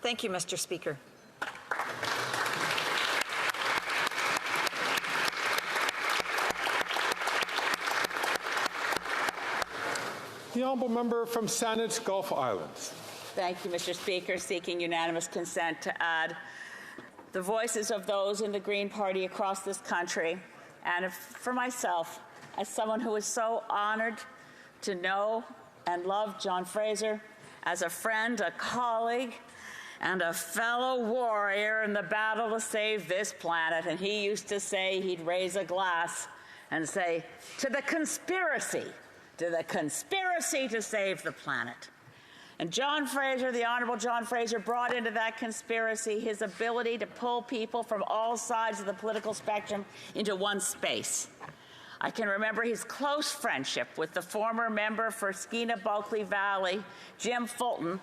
Thank you, Mr. Speaker. The honourable member from Saanich Gulf Islands. Thank you, Mr. Speaker. Seeking unanimous consent to add the voices of those in the Green Party across this country, and for myself, as someone who is so honored to know and love John Fraser as a friend, a colleague, and a fellow warrior in the battle to save this planet. And he used to say, he'd raise a glass and say, to the conspiracy to save the planet. And John Fraser, the Honourable John Fraser, brought into that conspiracy his ability to pull people from all sides of the political spectrum into one space. I can remember his close friendship with the former member for Skeena-Bulkley Valley, Jim Fulton,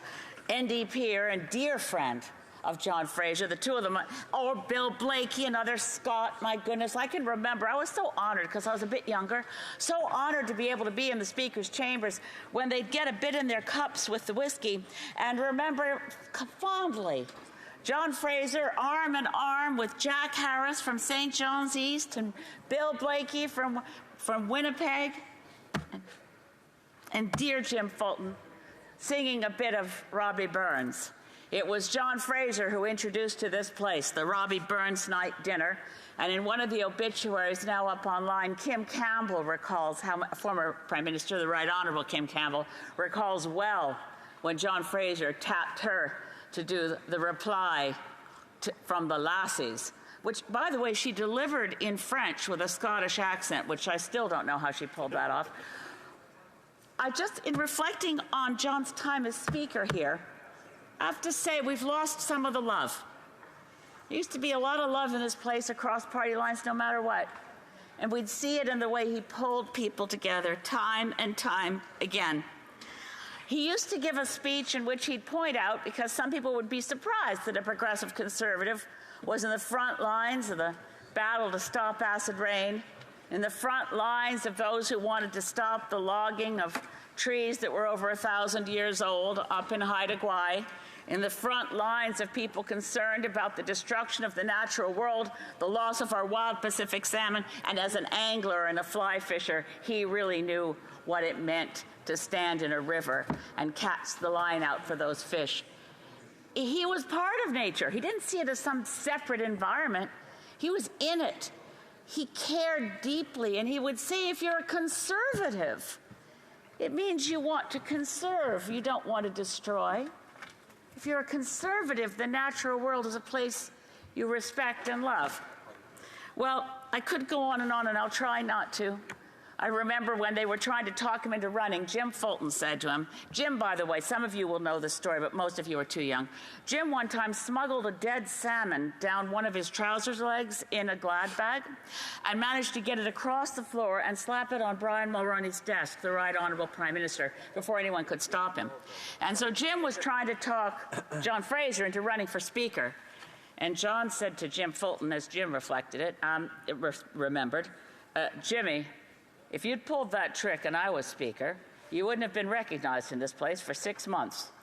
NDPer and dear friend of John Fraser, the two of them, or Bill Blakey, another Scot. My goodness, I can remember. I was so honored because I was a bit younger, so honored to be able to be in the Speaker's chambers when they'd get a bit in their cups with the whiskey, and remember fondly John Fraser arm in arm with Jack Harris from St. John's East and Bill Blakey from Winnipeg, and dear Jim Fulton singing a bit of Robbie Burns. It was John Fraser who introduced to this place the Robbie Burns night dinner, and in one of the obituaries now up online, Kim Campbell recalls how former Prime Minister, the Right Honourable Kim Campbell, recalls well when John Fraser tapped her to do the reply from the Lassies, which, by the way, she delivered in French with a Scottish accent, which I still don't know how she pulled that off. In reflecting on John's time as Speaker here, I have to say we've lost some of the love. There used to be a lot of love in this place across party lines no matter what. And we'd see it in the way he pulled people together time and time again. He used to give a speech in which he'd point out, because some people would be surprised that a progressive conservative was in the front lines of the battle to stop acid rain, in the front lines of those who wanted to stop the logging of trees that were over 1,000 years old up in Haida Gwaii, in the front lines of people concerned about the destruction of the natural world, the loss of our wild Pacific salmon, and as an angler and a fly fisher, he really knew what it meant to stand in a river and catch the line out for those fish. He was part of nature. He didn't see it as some separate environment. He was in it. He cared deeply, and he would say, if you're a conservative, it means you want to conserve, you don't want to destroy. If you're a conservative, the natural world is a place you respect and love. Well, I could go on, and I'll try not to. I remember when they were trying to talk him into running, Jim Fulton said to him, Jim, by the way, some of you will know this story, but most of you are too young. Jim one time smuggled a dead salmon down one of his trousers legs in a Glad bag and managed to get it across the floor and slap it on Brian Mulroney's desk, the Right Honourable Prime Minister, before anyone could stop him. And so Jim was trying to talk John Fraser into running for Speaker. And John said to Jim Fulton, as Jim reflected it, remembered, Jimmy, if you'd pulled that trick and I was Speaker, you wouldn't have been recognized in this place for 6 months.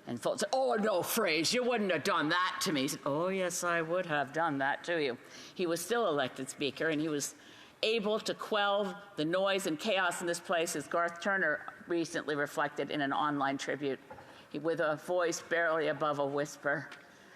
And Fulton said, oh, no, Fraser, you wouldn't have done that to me. He said, oh, yes, I would have done that to you. He was still elected Speaker, and he was able to quell the noise and chaos in this place, as Garth Turner recently reflected in an online tribute, with a voice barely above a whisper,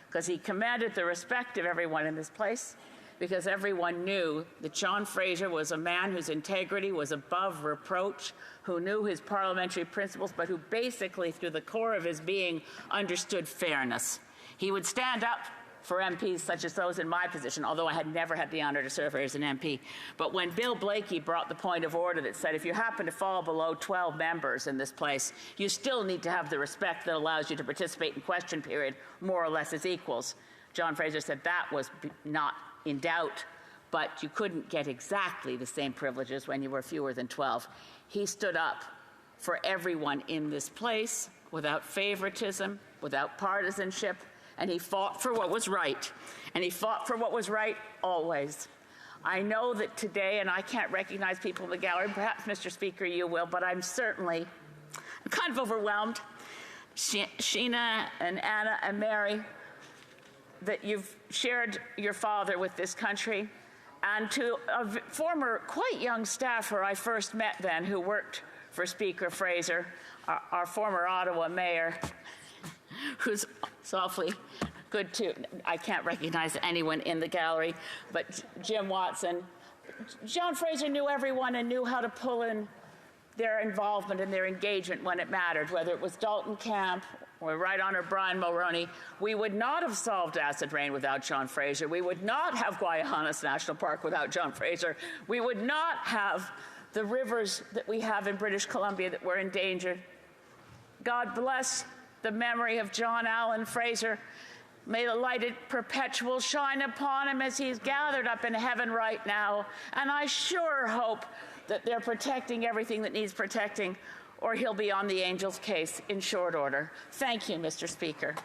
because he commanded the respect of everyone in this place, because everyone knew that John Fraser was a man whose integrity was above reproach, who knew his parliamentary principles, but who basically, through the core of his being, understood fairness. He would stand up for MPs such as those in my position, although I had never had the honor to serve as an MP. But when Bill Blakey brought the point of order that said, if you happen to fall below 12 members in this place, you still need to have the respect that allows you to participate in question period more or less as equals, John Fraser said that was not in doubt, but you couldn't get exactly the same privileges when you were fewer than 12. He stood up for everyone in this place without favoritism, without partisanship, and he fought for what was right. And he fought for what was right always. I know that today, and I can't recognize people in the gallery, perhaps, Mr. Speaker, you will, but I'm kind of overwhelmed Sheena and Anna and Mary, that you've shared your father with this country, and to a former quite young staffer I first met then who worked for Speaker Fraser, our former Ottawa mayor, who's awfully good too. I can't recognize anyone in the gallery, but Jim Watson. John Fraser knew everyone and knew how to pull in their involvement and their engagement when it mattered, whether it was Dalton Camp or Right Honour Brian Mulroney. We would not have solved acid rain without John Fraser. We would not have Guayahanas National Park without John Fraser. We would not have the rivers that we have in British Columbia that were endangered. God bless the memory of John Allen Fraser. May the lighted perpetual shine upon him as he's gathered up in heaven right now. And I sure hope that they're protecting everything that needs protecting, or he'll be on the Angels' case in short order. Thank you, Mr. Speaker.